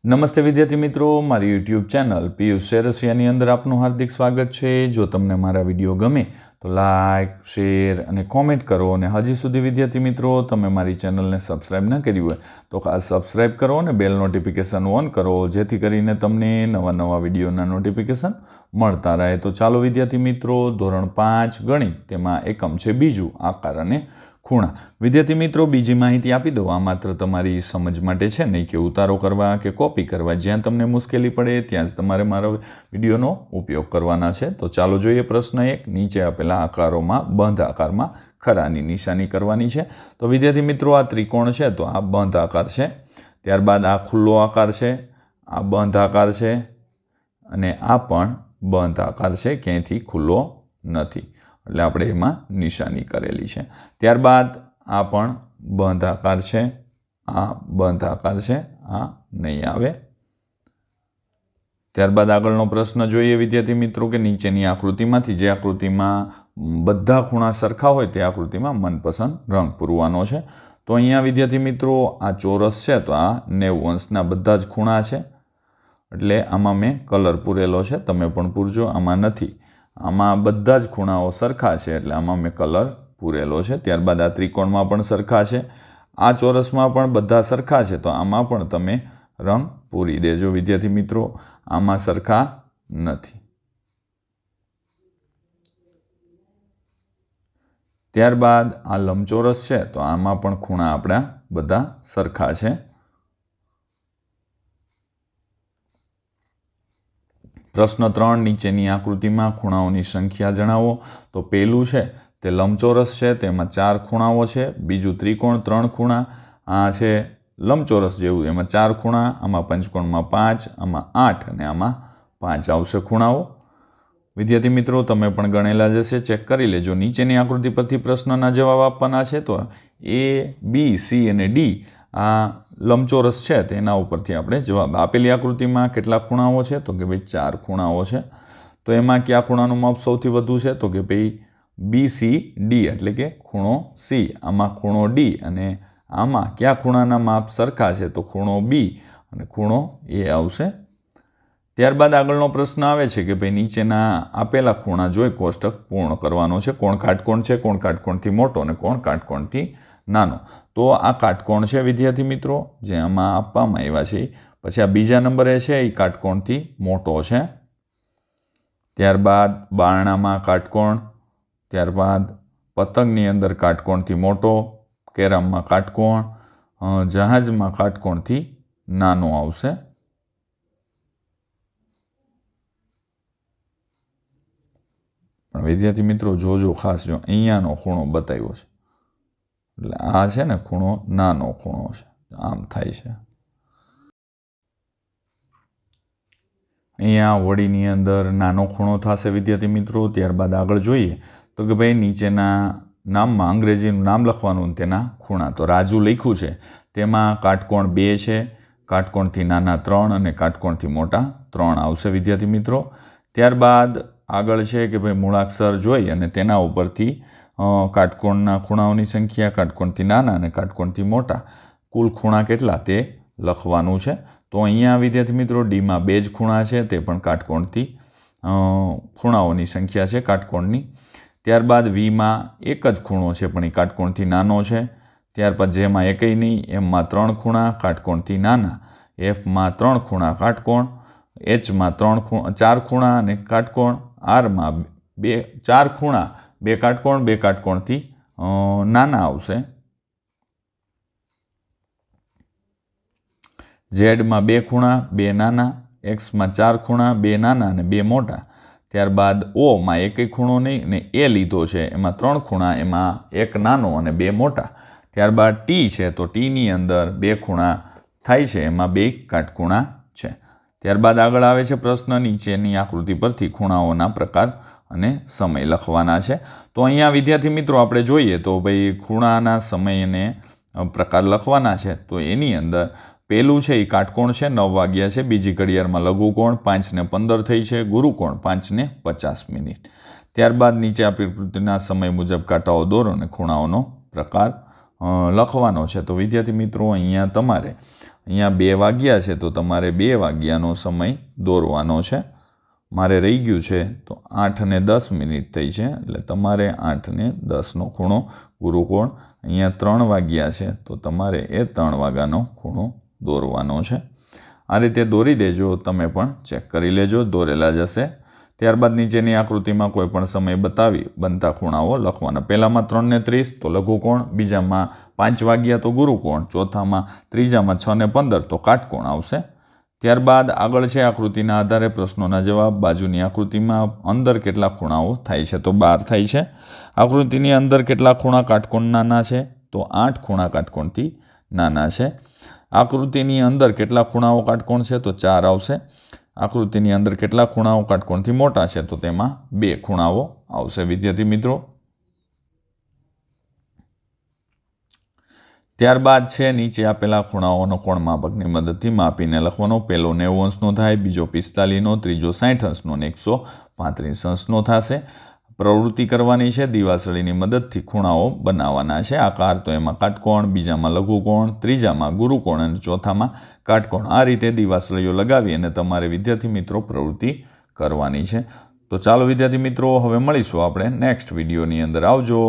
નમસ્તે વિદ્યાર્થી મિત્રો, મારી યુટ્યુબ ચેનલ પિયુષ સેરસિયાની અંદર આપનું હાર્દિક સ્વાગત છે। જો તમને મારા વિડીયો ગમે તો લાઇક, શેર અને કોમેન્ટ કરો। અને હજી સુધી વિદ્યાર્થી મિત્રો તમે મારી ચેનલને સબસ્ક્રાઈબ ન કરી હોય તો ખાસ સબસ્ક્રાઈબ કરો અને બેલ નોટિફિકેશન ઓન કરો, જેથી કરીને તમને નવા વિડીયોના નોટિફિકેશન મળતા રહે। તો ચાલો વિદ્યાર્થી મિત્રો, ધોરણ 5 ગણિત, તેમાં એકમ છે બીજું, આકાર અને ખૂણા। વિદ્યાર્થી મિત્રો, બીજી માહિતી આપી દઉં, આ માત્ર તમારી સમજ માટે છે, નહીં કે ઉતારો કરવા કે કોપી કરવા। જ્યાં તમને મુશ્કેલી પડે ત્યાં જ તમારે મારા વિડીયોનો ઉપયોગ કરવાના છે। તો ચાલો જોઈએ પ્રશ્ન 1। નીચે આપેલા આકારોમાં બંધ આકારમાં ખરાની નિશાની કરવાની છે। તો વિદ્યાર્થી મિત્રો, આ ત્રિકોણ છે તો આ બંધ આકાર છે, ત્યારબાદ આ ખુલ્લો આકાર છે, આ બંધ આકાર છે અને આ પણ બંધ આકાર છે, ક્યાંયથી ખુલ્લો નથી, એટલે આપણે એમાં નિશાની કરેલી છે। ત્યારબાદ આ પણ બંધ આકાર છે, આ બંધ આકાર છે, આ નહીં આવે। ત્યારબાદ આગળનો પ્રશ્ન જોઈએ વિદ્યાર્થી મિત્રો કે નીચેની આકૃતિમાંથી જે આકૃતિમાં બધા ખૂણા સરખા હોય તે આકૃતિમાં મનપસંદ રંગ પૂરવાનો છે। તો અહીંયા વિદ્યાર્થી મિત્રો આ ચોરસ છે તો આ 90 અંશના બધા જ ખૂણા છે, એટલે આમાં મેં કલર પૂરેલો છે, તમે પણ પૂરજો। આમાં નથી, આમાં બધા જ ખૂણાઓ સરખા છે એટલે આમાં મેં કલર પૂરેલો છે। ત્યારબાદ આ ત્રિકોણમાં પણ સરખા છે, આ ચોરસમાં પણ બધા સરખા છે, તો આમાં પણ તમે રંગ પૂરી દેજો વિદ્યાર્થી મિત્રો, આમાં સરખા નથી। ત્યારબાદ આ લંબચોરસ છે તો આમાં પણ ખૂણા આપણા બધા સરખા છે। પ્રશ્ન 3, નીચેની આકૃતિમાં ખૂણાઓની સંખ્યા જણાવો। તો પહેલું છે તે લંબચોરસ છે, તેમાં 4 ખૂણાઓ છે। બીજું ત્રિકોણ 3 ખૂણા, આ છે લંબચોરસ જેવું, એમાં 4 ખૂણા, આમાં પંચકોણમાં 5, આમાં 8 અને આમાં 5 આવશે ખૂણાઓ। વિદ્યાર્થી મિત્રો તમે પણ ગણેલા જશે, ચેક કરી લેજો। નીચેની આકૃતિ પરથી પ્રશ્નના જવાબ આપવાના છે। તો A, B, C અને D આ લંબચોરસ છે તેના ઉપરથી આપણે જવાબ, આપેલી આકૃતિમાં કેટલા ખૂણાઓ છે તો કે ભાઈ 4 ખૂણાઓ છે। તો એમાં કયા ખૂણાનું માપ સૌથી વધુ છે તો કે ભાઈ BCD, એટલે કે ખૂણો C, આમાં ખૂણો D અને આમાં કયા ખૂણાના માપ સરખા છે તો ખૂણો B અને ખૂણો A આવશે। ત્યારબાદ આગળનો પ્રશ્ન આવે છે કે ભાઈ નીચેના આપેલા ખૂણા જોઈ કોષ્ટક પૂર્ણ કરવાનો છે। કોણ કાટકોણ છે, કોણ કાટકોણથી મોટો અને કોણ કાટકોણથી નાનો। તો આ કાટકોણ છે વિદ્યાર્થી મિત્રો, જે આમાં આપવામાં આવ્યા છે। પછી આ બીજા નંબરે છે એ કાટકોણથી મોટો છે। ત્યારબાદ બારણામાં કાટકોણ, ત્યારબાદ પતંગની અંદર કાટકોણથી મોટો, કેરમમાં કાટકોણ, જહાજમાં કાટકોણથી નાનો આવશે। પણ વિદ્યાર્થી મિત્રો જોજો ખાસ, જો અહીંયાનો ખૂણો બતાવ્યો છે, એટલે આ છે ને ખૂણો નાનો ખૂણો છે, આમ થાય છે। અહીંયા વડીની અંદર નાનો ખૂણો થશે વિદ્યાર્થી મિત્રો। ત્યારબાદ આગળ જોઈએ તો કે ભાઈ નીચેના નામમાં અંગ્રેજીનું નામ લખવાનું, તેના ખૂણા। તો રાજુ લખ્યું છે, તેમાં કાટકોણ 2 છે, કાટકોણથી નાના 3 અને કાટકોણથી મોટા 3 આવશે વિદ્યાર્થી મિત્રો। ત્યારબાદ આગળ છે કે ભાઈ મૂળાક્ષર જોઈ અને તેના ઉપરથી કાટકોણના ખૂણાઓની સંખ્યા, કાટકોણથી નાના અને કાટકોણથી મોટા કુલ ખૂણા કેટલા તે લખવાનું છે। તો અહીંયા વિદ્યાર્થી મિત્રો ડીમાં 2 જ ખૂણા છે, તે પણ કાટકોણથી ખૂણાઓની સંખ્યા છે કાટકોણની। ત્યારબાદ વીમાં 1 જ ખૂણો છે પણ એ કાટકોણથી નાનો છે। ત્યારબાદ જેમાં એકેય નહીં, એમમાં 3 ખૂણા, કાટકોણથી નાના, એફમાં 3 ખૂણા કાટકોણ, એચમાં 4 ખૂણા અને કાટકોણ, આરમાં 4 ખૂણા 2 કાટકોણ, 2 કાટકોણથી નાના આવશે। ઝેડમાં 2 ખૂણા 2 નાના, એક્સમાં 4 ખૂણા 2 નાના અને 2 મોટા। ત્યારબાદ ઓમાં એકેય ખૂણો નહીં અને એ લીધો છે, એમાં 3 ખૂણા, એમાં 1 નાનો અને 2 મોટા। ત્યારબાદ ટી છે તો ટીની અંદર 2 ખૂણા થાય છે, એમાં 2 કાટખૂણા છે। ત્યારબાદ આગળ આવે છે પ્રશ્ન, નીચેની આકૃતિ પરથી ખૂણાઓના પ્રકાર અને સમય લખવાના છે। તો અહીંયા વિદ્યાર્થી મિત્રો આપણે જોઈએ તો ભાઈ ખૂણાના સમય અને પ્રકાર લખવાના છે। તો એની અંદર પહેલું છે એ કાટકોણ છે, 9 વાગ્યા છે। બીજી ઘડિયાળમાં લઘુકોણ 5:15 થઈ છે, ગુરુકોણ 5:50 મિનિટ। ત્યારબાદ નીચે આપેલ આકૃતિના સમય મુજબ કાંટાઓ દોરો અને ખૂણાઓનો પ્રકાર લખવાનો છે। તો વિદ્યાર્થી મિત્રો અહીંયા તમારે અહીંયા 2 વાગ્યા છે તો તમારે 2 વાગ્યાનો સમય દોરવાનો છે. મારે રહી ગયું છે તો 8 ને 10 મિનિટ થઈ છે એટલે તમારે 8 ને 10નો ખૂણો ગુરુકોણ. અહીંયા 3 વાગ્યા છે તો તમારે એ 3 વાગ્યાનો ખૂણો દોરવાનો છે. આ રીતે દોરી દેજો, તમે પણ ચેક કરી લેજો, દોરેલા જશે. ત્યારબાદ નીચેની આકૃતિમાં કોઈ પણ સમય બતાવી બનતા ખૂણાઓ લખવાના. પહેલામાં 3 ને 30 તો લઘુકોણ, બીજામાં 5 વાગ્યા તો ગુરુકોણ, ચોથામાં ત્રીજામાં 6 ને 15 તો કાટકોણ આવશે. ત્યારબાદ આગળ છે આકૃતિના આધારે પ્રશ્નોના જવાબ. બાજુની આકૃતિમાં અંદર કેટલા ખૂણાઓ થાય છે તો 12 થાય છે. આકૃતિની અંદર કેટલા ખૂણા કાટકોણ નાના છે તો 8 ખૂણા કાટકોણથી નાના છે. આકૃતિની અંદર કેટલા ખૂણાઓ કાટકોણ છે તો 4 આવશે. આકૃતિની અંદર કેટલા ખૂણાઓ કાટકોણથી મોટા છે તો તેમાં 2 ખૂણાઓ આવશે. વિદ્યાર્થી મિત્રો, ત્યારબાદ છે નીચે આપેલા ખૂણાઓનો કોણ માપકની મદદથી માપીને લખવાનો. પહેલો 90 અંશનો થાય, બીજો 45નો, ત્રીજો 60 અંશનો અને 135 અંશનો થશે. પ્રવૃત્તિ કરવાની છે, દિવાસળીની મદદથી ખૂણાઓ બનાવવાના છે. આકાર તો એમાં કાટકોણ, બીજામાં લઘુકોણ, ત્રીજામાં ગુરુકોણ અને ચોથામાં કાટકોણ. આ રીતે દિવાસળીઓ લગાવી અને તમારે વિદ્યાર્થી મિત્રો પ્રવૃત્તિ કરવાની છે. તો ચાલો વિદ્યાર્થી મિત્રો, હવે મળીશું આપણે નેક્સ્ટ વિડીયોની અંદર. આવજો.